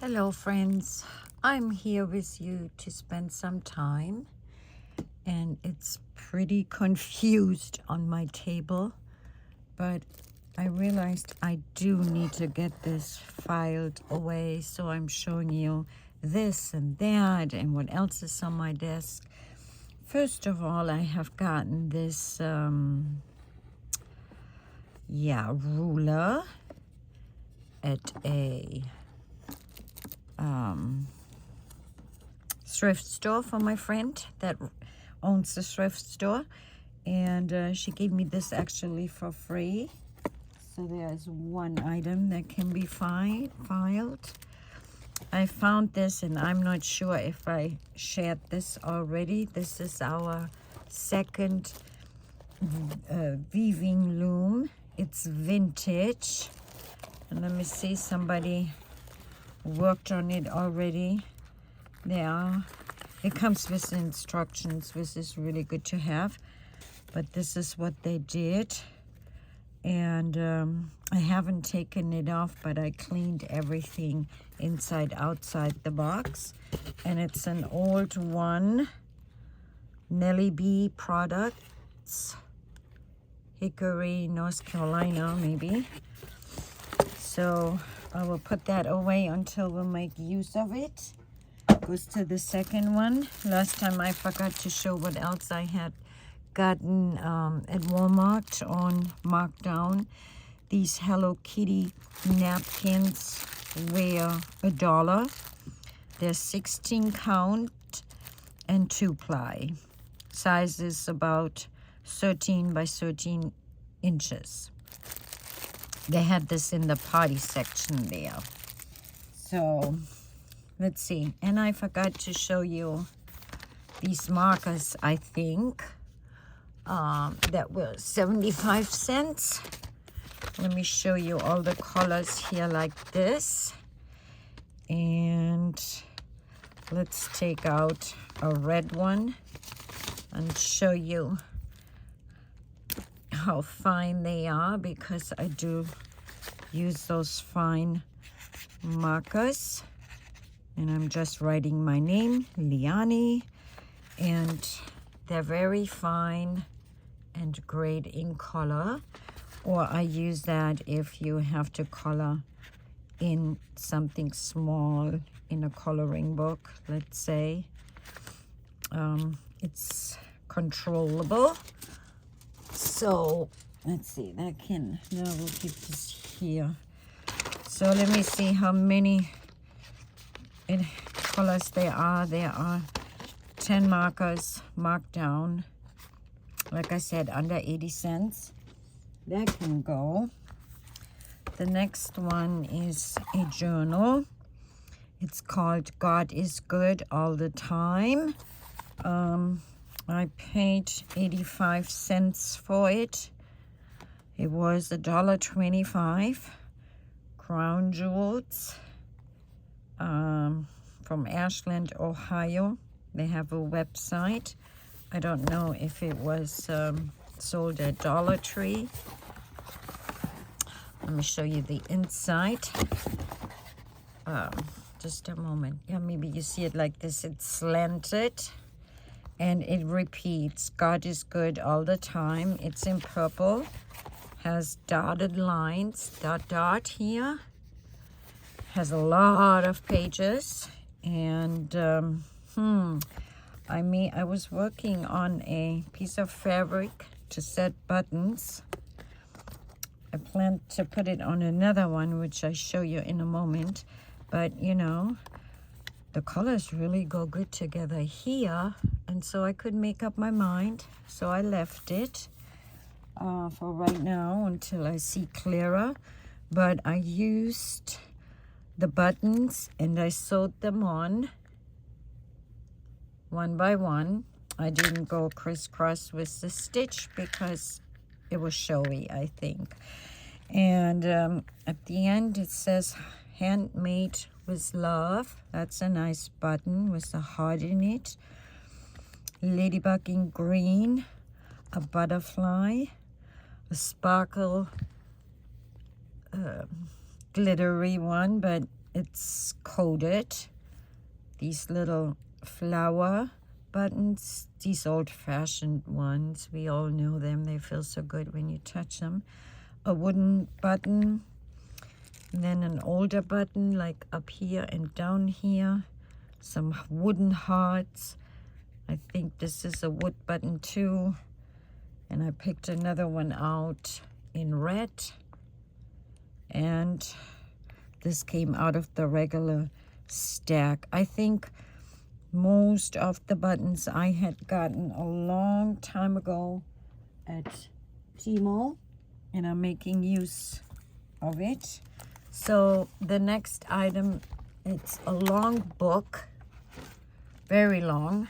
Hello friends, I'm here with you to spend some time, and it's pretty confused on my table, but I realized I do need to get this filed away, so I'm showing you this and that and what else is on my desk. First of all, I have gotten this ruler at a thrift store for my friend that owns the thrift store, and she gave me this actually for free. So there's one item that can be filed. I found this, and I'm not sure if I shared this already. This is our second weaving loom. It's vintage, and let me see, somebody worked on it already. It comes with instructions, which is really good to have, but this is what they did. And I haven't taken it off, but I cleaned everything inside outside the box, and it's an old one, Nellie B Products, Hickory, North Carolina, maybe. So I will put that away until we make use of it. Goes to the second one. Last time I forgot to show what else I had gotten at Walmart on markdown. These Hello Kitty napkins weigh $1. They're 16 count and 2-ply. Size is about 13 by 13 inches. They had this in the party section there. So let's see. And I forgot to show you these markers, I think, that were 75 cents. Let me show you all the colors here like this. And let's take out a red one and show you how fine they are, because I do use those fine markers. And I'm just writing my name, Liani, and they're very fine and great in color. Or I use that if you have to color in something small in a coloring book, let's say. It's controllable. So let's see, now we'll keep this here. So let me see how many colors there are. There are 10 markers marked down. Like I said, under 80 cents. That can go. The next one is a journal. It's called God is Good All the Time. I paid 85 cents for it. It was $1.25. Crown Jewels from Ashland, Ohio. They have a website. I don't know if it was sold at Dollar Tree. Let me show you the inside. Just a moment. Yeah, maybe you see it like this. It's slanted. And it repeats, God is good all the time. It's in purple, has dotted lines, dot here, has a lot of pages. And I was working on a piece of fabric to set buttons. I plan to put it on another one, which I show you in a moment. But you know, the colors really go good together here, and so I could make up my mind. So I left it for right now until I see clearer. But I used the buttons and I sewed them on one by one. I didn't go crisscross with the stitch because it was showy, I think. And at the end it says handmade with love. That's a nice button with a heart in it. Ladybug in green, a butterfly, a sparkle glittery one, but it's coated. These little flower buttons, these old-fashioned ones, we all know them. They feel so good when you touch them. A wooden button, and then an older button like up here and down here. Some wooden hearts. I think this is a wood button too. And I picked another one out in red. And this came out of the regular stack. I think most of the buttons I had gotten a long time ago at Timo, and I'm making use of it. So the next item, it's a long book, very long.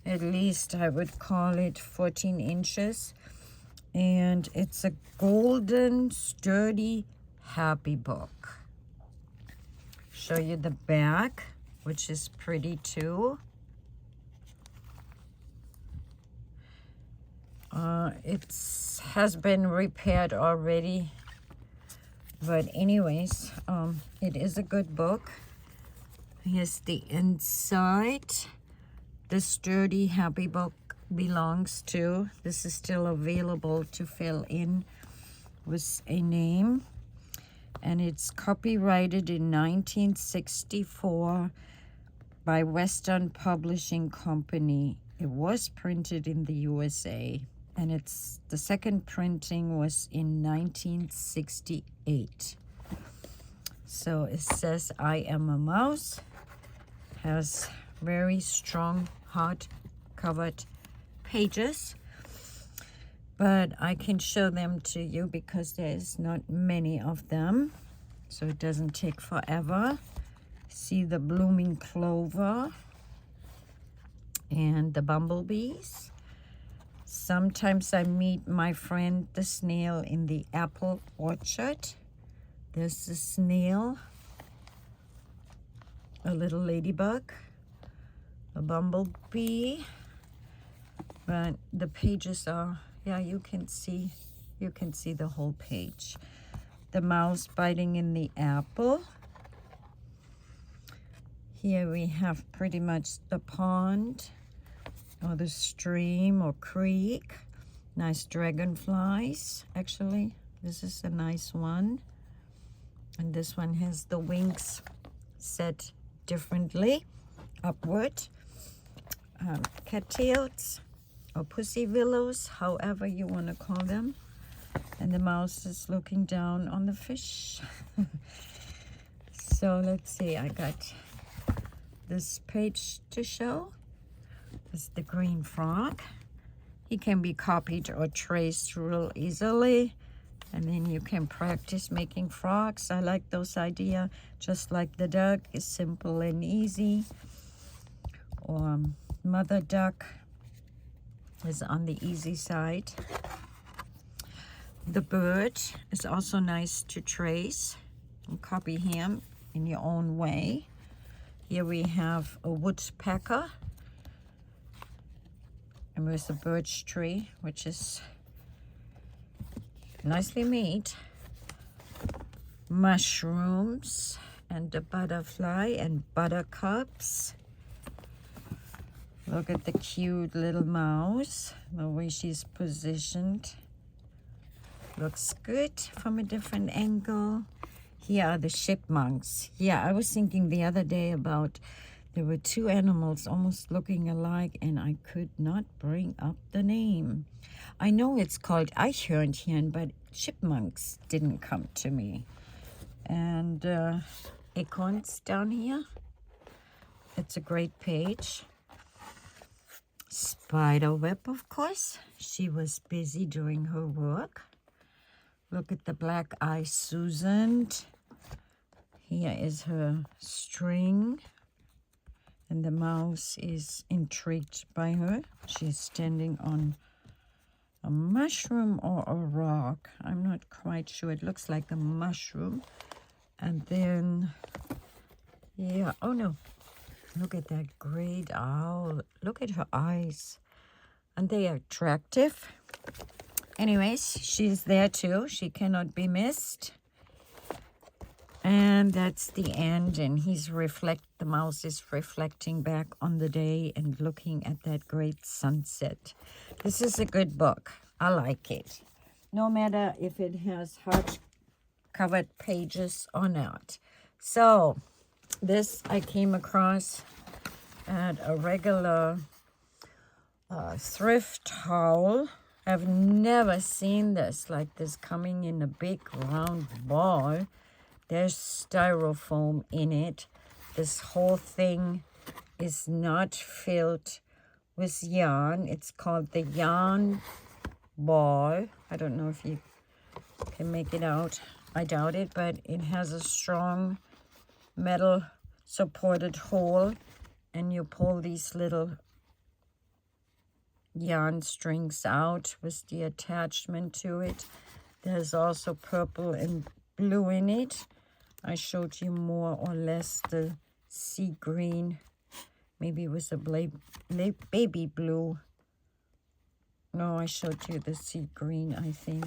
At least I would call it 14 inches. And it's a golden, sturdy, happy book. Show you the back, which is pretty too. It has been repaired already. But anyways, it is a good book. Here's the inside. The sturdy, happy book belongs to. This is still available to fill in with a name. And it's copyrighted in 1964 by Western Publishing Company. It was printed in the USA. And the second printing was in 1968. So it says, I Am a Mouse. Has very strong, hard-covered pages. But I can show them to you because there's not many of them. So it doesn't take forever. See the blooming clover and the bumblebees. Sometimes I meet my friend the snail in the apple orchard. There's the snail, a little ladybug, a bumblebee. But the pages are, yeah, you can see the whole page. The mouse biting in the apple. Here we have pretty much the pond or the stream or creek. Nice dragonflies. Actually, this is a nice one. And this one has the wings set differently, upward. Cattails or pussy willows, however you want to call them. And the mouse is looking down on the fish. So let's see, I got this page to show. This is the green frog. He can be copied or traced real easily. And then you can practice making frogs. I like those ideas. Just like the duck is simple and easy. Or mother duck is on the easy side. The bird is also nice to trace and copy him in your own way. Here we have a woodpecker. And there's a birch tree, which is nicely made. Mushrooms and the butterfly and buttercups. Look at the cute little mouse, the way she's positioned. Looks good from a different angle. Here are the chipmunks. Yeah, I was thinking the other day about there were two animals almost looking alike and I could not bring up the name. I know it's called Eichhörnchen, but chipmunks didn't come to me. And acorns down here. It's a great page. Spiderweb, of course. She was busy doing her work. Look at the black eye Susan. Here is her string. And the mouse is intrigued by her. She's standing on a mushroom or a rock. I'm not quite sure. It looks like a mushroom. And then, yeah, oh no. Look at that great owl. Look at her eyes. Aren't they attractive? Anyways, she's there too. She cannot be missed. And that's the end. And the mouse is reflecting back on the day and looking at that great sunset. This is a good book. I like it. No matter if it has hard-covered pages or not. So, this I came across at a regular thrift haul. I've never seen this like this coming in a big round ball. There's styrofoam in it. This whole thing is not filled with yarn. It's called the yarn ball. I don't know if you can make it out. I doubt it, but it has a strong metal supported hole, and you pull these little yarn strings out with the attachment to it. There's also purple and blue in it. I showed you more or less the sea green, maybe with a baby blue. No, I showed you the sea green, I think.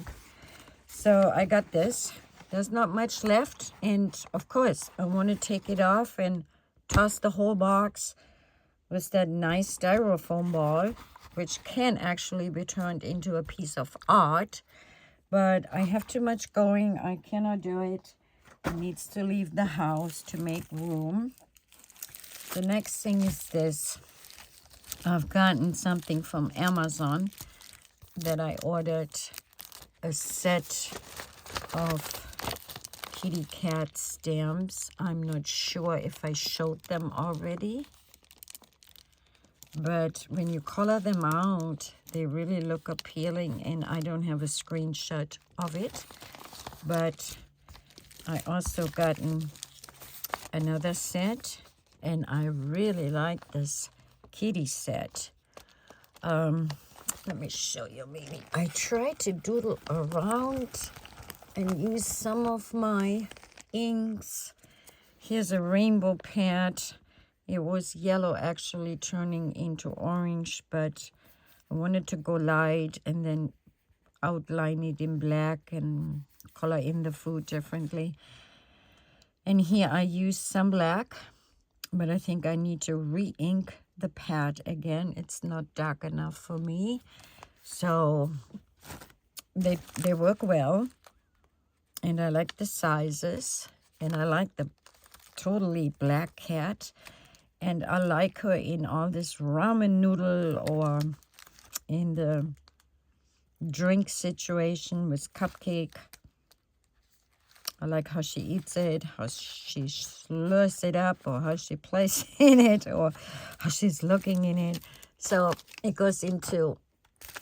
So I got this. There's not much left, and of course I want to take it off and toss the whole box with that nice styrofoam ball, which can actually be turned into a piece of art. But I have too much going. I cannot do it. It needs to leave the house to make room. The next thing is this. I've gotten something from Amazon that I ordered, a set of kitty cat stamps. I'm not sure if I showed them already. But when you color them out, they really look appealing, and I don't have a screenshot of it. But I also gotten another set, and I really like this kitty set. Let me show you maybe. I tried to doodle around and use some of my inks. Here's a rainbow pad. It was yellow actually turning into orange, but I wanted to go light and then outline it in black and color in the food differently. And here I used some black, but I think I need to re-ink the pad again. It's not dark enough for me. So they work well, and I like the sizes, and I like the totally black cat, and I like her in all this ramen noodle or in the drink situation with cupcake. I like how she eats it, how she slurs it up, or how she plays in it, or how she's looking in it. So it goes into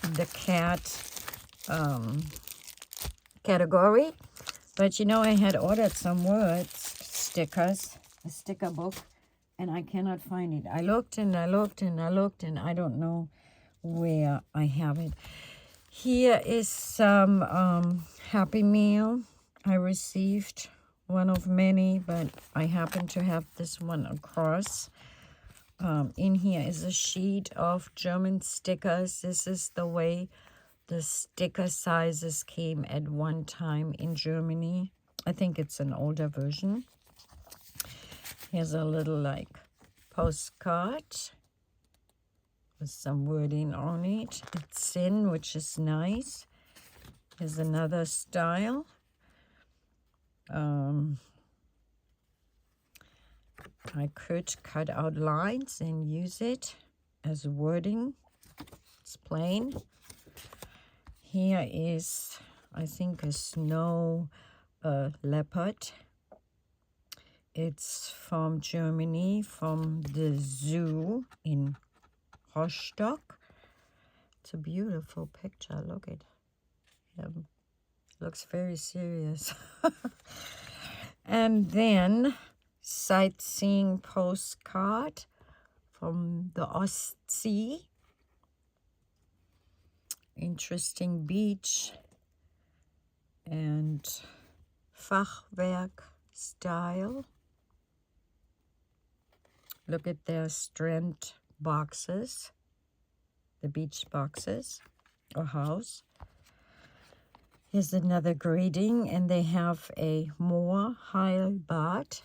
the cat category. But you know, I had ordered some words stickers, a sticker book, and I cannot find it. I looked and I looked and I looked, and I don't know where I have it. Here is some Happy Meal I received, one of many, but I happen to have this one across. In here is a sheet of German stickers. This is the way the sticker sizes came at one time in Germany. I think it's an older version. Here's a little like postcard with some wording on it. It's thin, which is nice. Here's another style. I could cut out lines and use it as wording. It's plain. Here is, I think, a snow leopard. It's from Germany, from the zoo in Rostock. It's a beautiful picture. Look at it. Looks very serious. And then sightseeing postcard from the Ostsee. Interesting beach and Fachwerk style. Look at their strand boxes, the beach boxes or house. Here's another grading, and they have a more Heilbad.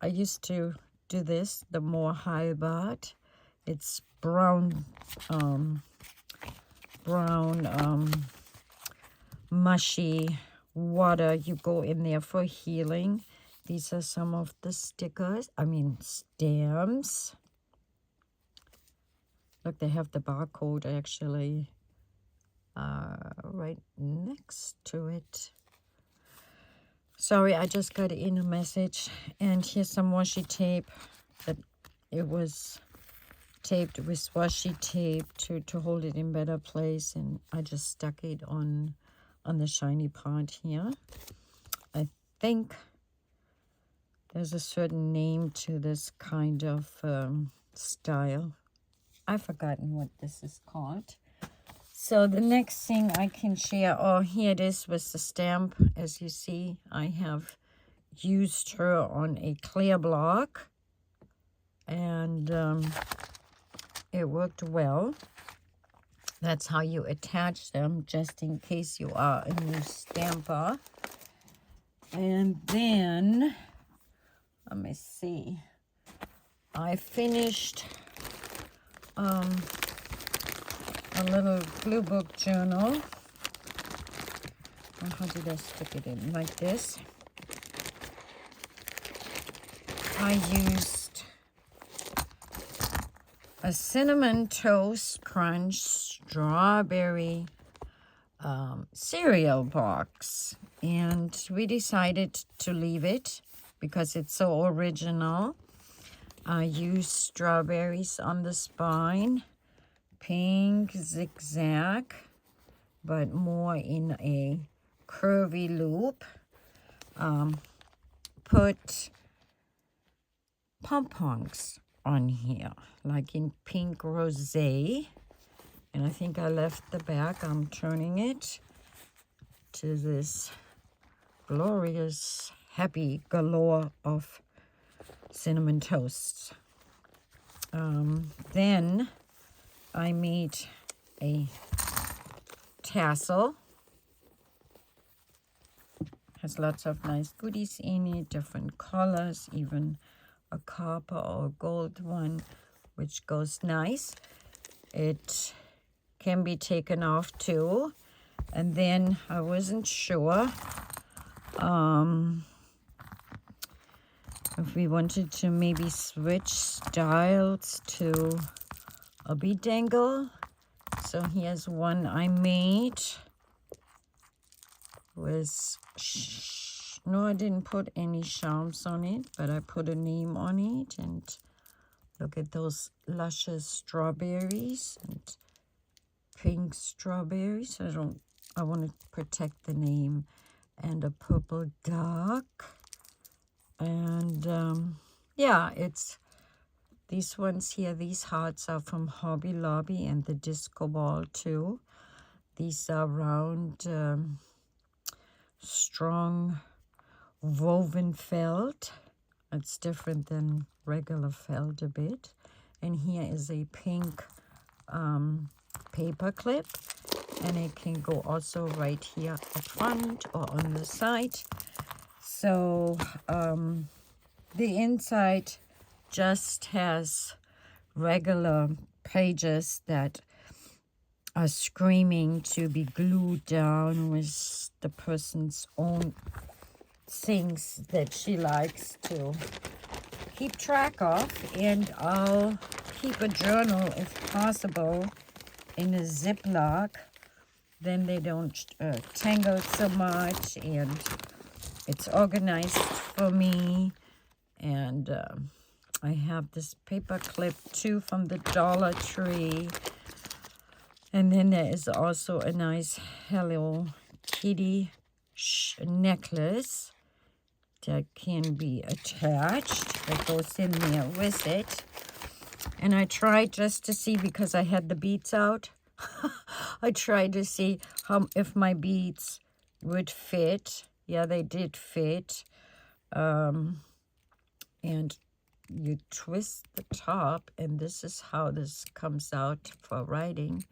I used to do this, the more Heilbad. It's brown, mushy water. You go in there for healing. These are some of the stickers, stamps. Look, they have the barcode actually right next to it. Sorry, I just got in a message. And here's some washi tape that it was taped with washi tape to hold it in better place, and I just stuck it on the shiny part here. I think there's a certain name to this kind of style. I've forgotten what this is called. So the next thing I can share, oh, here it is with the stamp. As you see, I have used her on a clear block, and it worked well. That's how you attach them, just in case you are a new stamper. And then, let me see, I finished a little glue book journal. How did I stick it in? Like this. I used a Cinnamon Toast Crunch strawberry cereal box, and we decided to leave it because it's so original. I used strawberries on the spine, pink zigzag, but more in a curvy loop. Put pom-poms on here, like in pink rosé. And I think I left the back. I'm turning it to this glorious, happy galore of cinnamon toasts. Then I made a tassel. Has lots of nice goodies in it, different colors, even a copper or gold one, which goes nice. It can be taken off too. And then I wasn't sure if we wanted to maybe switch styles to a bead dangle. So here's one I made with, no, I didn't put any charms on it, but I put a name on it. And look at those luscious strawberries and pink strawberries. I want to protect the name. And a purple duck. And yeah, it's these ones here. These hearts are from Hobby Lobby, and the disco ball too. These are round, strong woven felt. It's different than regular felt a bit. And here is a pink paper clip, and it can go also right here up front or on the side. So the inside just has regular pages that are screaming to be glued down with the person's own things that she likes to keep track of. And I'll keep a journal if possible in a Ziploc, then they don't tangle so much, and it's organized for me. And I have this paper clip too from the Dollar Tree. And then there is also a nice Hello Kitty necklace that can be attached, that goes in there with it. And I tried just to see, because I had the beads out, I tried to see if my beads would fit. Yeah, they did fit. And you twist the top, and this is how this comes out for writing.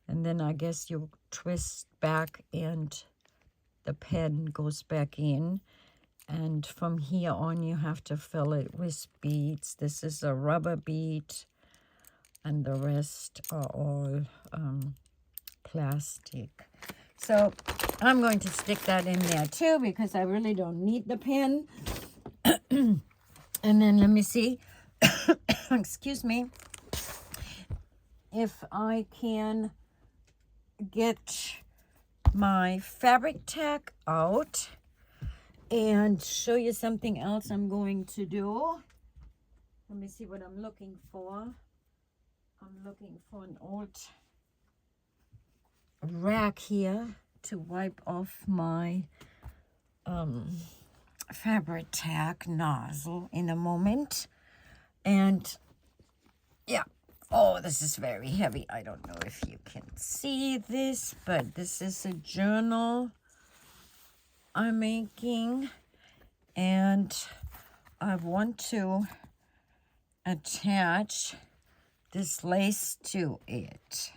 And then I guess you twist back and the pen goes back in. And from here on, you have to fill it with beads. This is a rubber bead, and the rest are all plastic. So I'm going to stick that in there too, because I really don't need the pen. And then let me see, excuse me, if I can get my fabric tack out and show you something else I'm going to do. Let me see what I'm looking for. I'm looking for an old rag here to wipe off my fabric tack nozzle in a moment. And yeah, oh, this is very heavy. I don't know if you can see this, but this is a journal I'm making, and I want to attach this lace to it.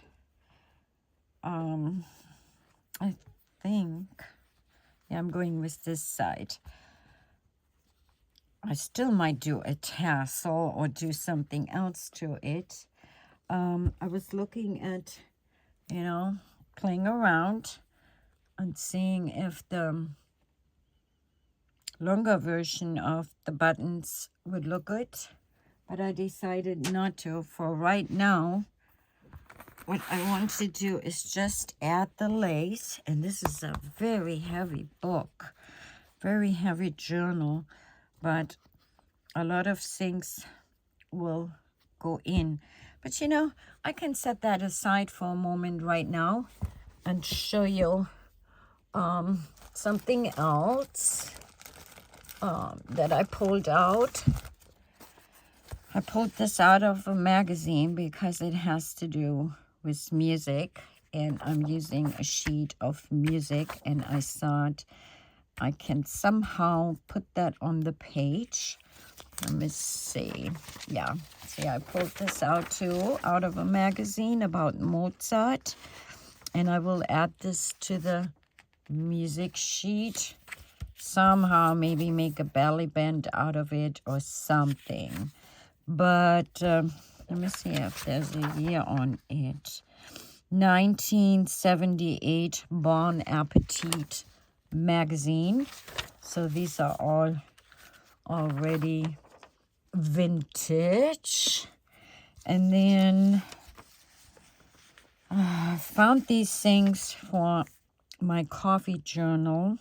I think, yeah, I'm going with this side. I still might do a tassel or do something else to it. I was looking at, playing around and seeing if the longer version of the buttons would look good, but I decided not to. For right now, what I want to do is just add the lace, and this is a very heavy book, very heavy journal, but a lot of things will go in. But I can set that aside for a moment right now and show you something else that I pulled out. I pulled this out of a magazine because it has to do with music, and I'm using a sheet of music, and I thought I can somehow put that on the page. Let me see. Yeah, see, I pulled this out too, out of a magazine about Mozart, and I will add this to the music sheet. Somehow maybe make a belly band out of it or something. But let me see if there's a year on it. 1978 Bon Appetit magazine. So these are all already vintage. And then I found these things for my coffee journal,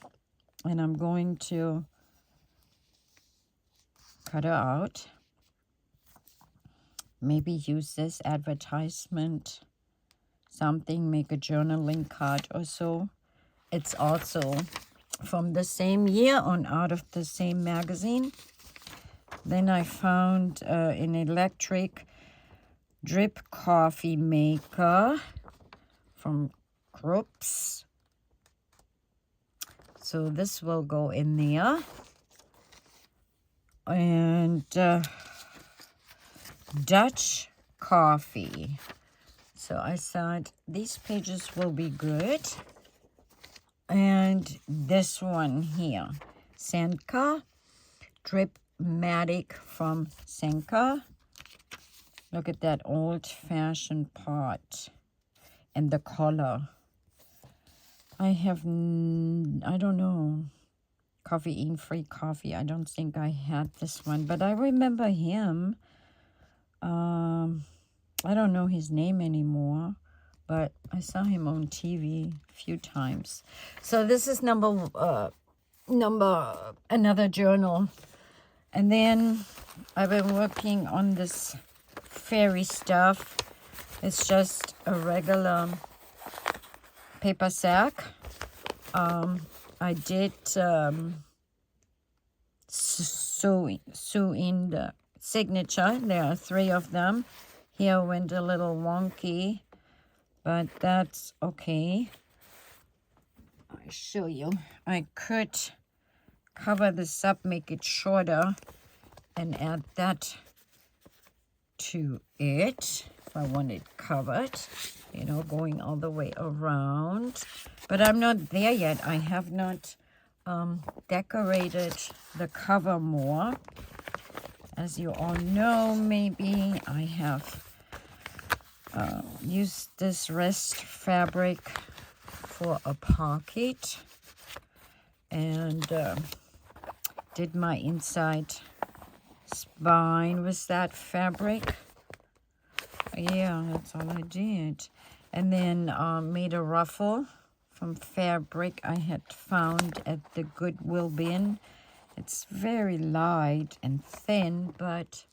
and I'm going to cut it out. Maybe use this advertisement, something, make a journaling card or so. It's also from the same year on, out of the same magazine. Then I found an electric drip coffee maker from Groups. So this will go in there. And Dutch coffee. So I thought these pages will be good. And this one here, Senka, Drip-Matic from Senka. Look at that old-fashioned pot and the color. I have, I don't know, caffeine-free coffee. I don't think I had this one, but I remember him. I don't know his name anymore, but I saw him on TV a few times. So this is another journal. And then I've been working on this fairy stuff. It's just a regular paper sack. I did sew in the signature. There are 3 of them. Here went a little wonky, but that's okay. I'll show you. I could cover this up, make it shorter, and add that to it. I want it covered, you know, going all the way around. But I'm not there yet. I have not decorated the cover more. As you all know, maybe I have used this rest fabric for a pocket and did my inside spine with that fabric. Yeah, that's all I did. And then made a ruffle from fabric I had found at the Goodwill bin. It's very light and thin, but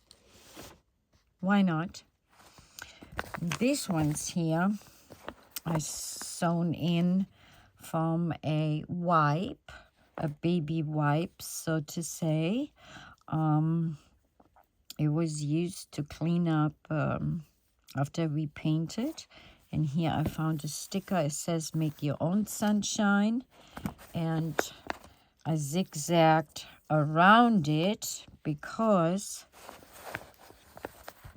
why not? These ones here I sewn in from a wipe, a baby wipe, so to say. It was used to clean up after we painted. And here I found a sticker. It says make your own sunshine. And I zigzagged around it because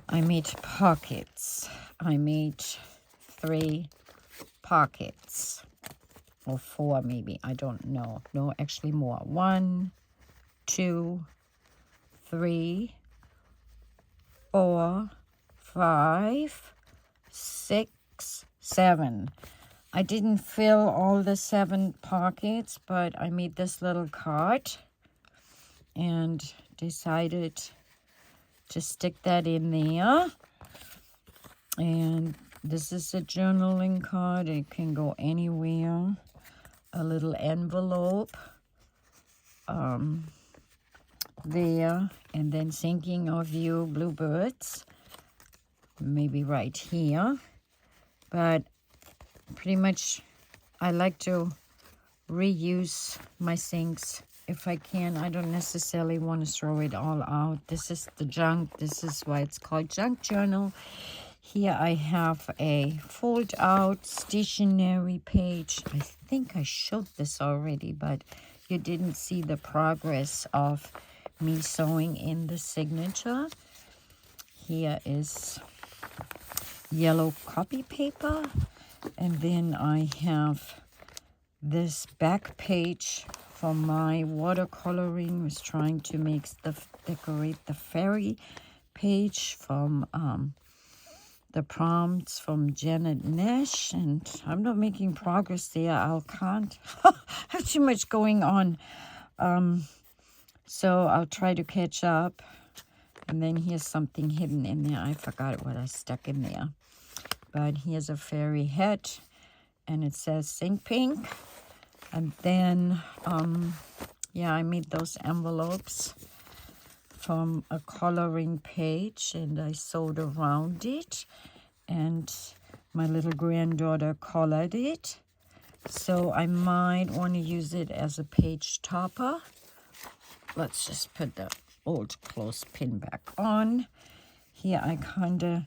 I made pockets. I made 3 pockets. Or 4 maybe. I don't know. No, actually more. 1, 2, 3, 4, 5, 6, 7. I didn't fill all the 7 pockets, but I made this little card and decided to stick that in there. And this is a journaling card. It can go anywhere. A little envelope there, and then thinking of you, bluebirds, maybe right here. But pretty much I like to reuse my things if I can. I don't necessarily want to throw it all out. This is the junk. This is why it's called junk journal. Here I have a fold out stationery page. I think I showed this already, but you didn't see the progress of me sewing in the signature. Here is yellow copy paper. And then I have this back page from my watercoloring. I was trying to decorate the fairy page from the prompts from Janet Nash, and I'm not making progress there. I can't have too much going on. So I'll try to catch up. And then here's something hidden in there. I forgot what I stuck in there. But here's a fairy head, and it says Think Pink. And then, yeah, I made those envelopes from a coloring page, and I sewed around it, and my little granddaughter colored it. So I might want to use it as a page topper. Let's just put the old clothespin back on. Here I kind of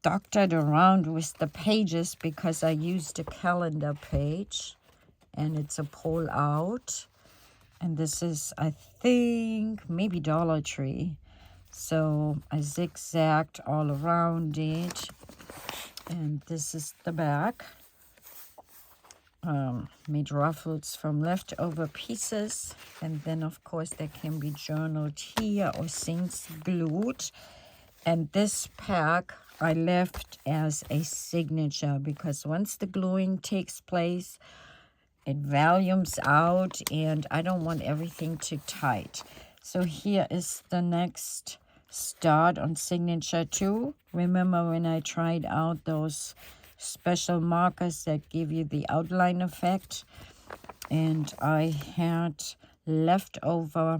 doctored around with the pages because I used a calendar page, and it's a pull out. And this is, I think, maybe Dollar Tree. So I zigzagged all around it. And this is the back. Made ruffles from leftover pieces. And then, of course, they can be journaled here or things glued. And this pack I left as a signature because once the gluing takes place, it volumes out, and I don't want everything too tight. So here is the next start on signature 2. Remember when I tried out those special markers that give you the outline effect? And I had leftover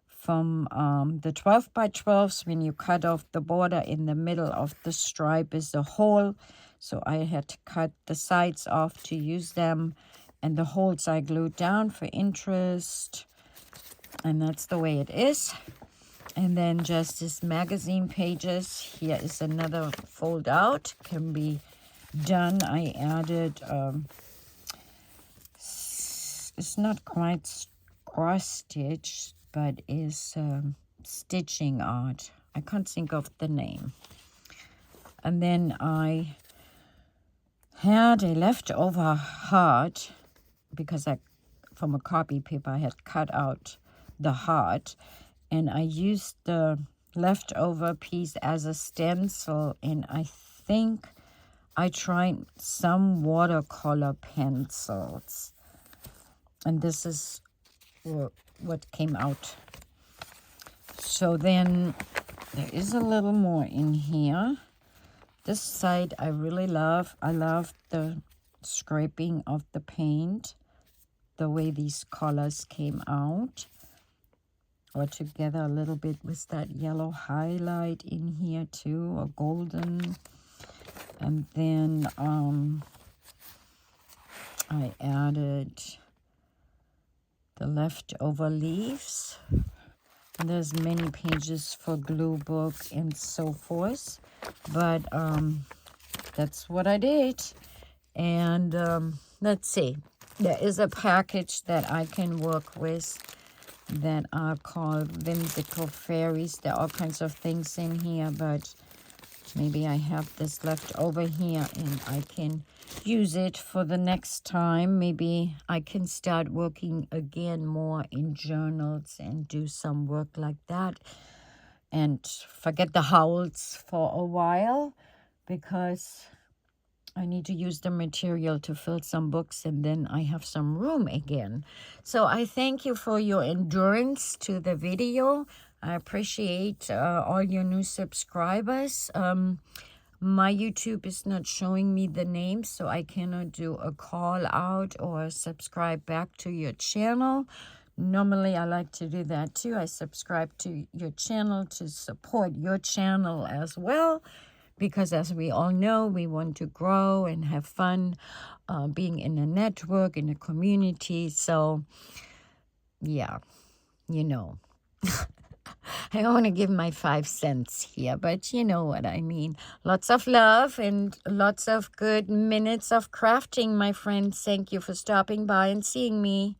from the 12 by 12s. When you cut off the border, in the middle of the stripe is a hole. So I had to cut the sides off to use them. And the holes I glued down for interest. And that's the way it is. And then just this magazine pages. Here is another fold out. Can be done. I added, it's not quite cross stitch, but is stitching art. I can't think of the name. And then I had a leftover heart because from a copy paper I had cut out the heart, and I used the leftover piece as a stencil, and I think I tried some watercolor pencils, and this is what came out. So then there is a little more in here. This side I really love. I love the scraping of the paint, the way these colors came out, or together a little bit with that yellow highlight in here too, or golden. And then I added the leftover leaves. And there's many pages for glue book and so forth, but that's what I did. And let's see, there is a package that I can work with that are called Whimsical Fairies. There are all kinds of things in here, but maybe I have this left over here and I can use it for the next time. Maybe I can start working again more in journals and do some work like that and forget the howls for a while, because I need to use the material to fill some books, and then I have some room again. So I thank you for your endurance to the video. I appreciate all your new subscribers. My YouTube is not showing me the names, so I cannot do a call out or subscribe back to your channel. Normally, I like to do that too. I subscribe to your channel to support your channel as well, because as we all know, we want to grow and have fun being in a network, in a community. So, yeah, you know. I don't want to give my 5 cents here, but you know what I mean. Lots of love and lots of good minutes of crafting, my friends. Thank you for stopping by and seeing me.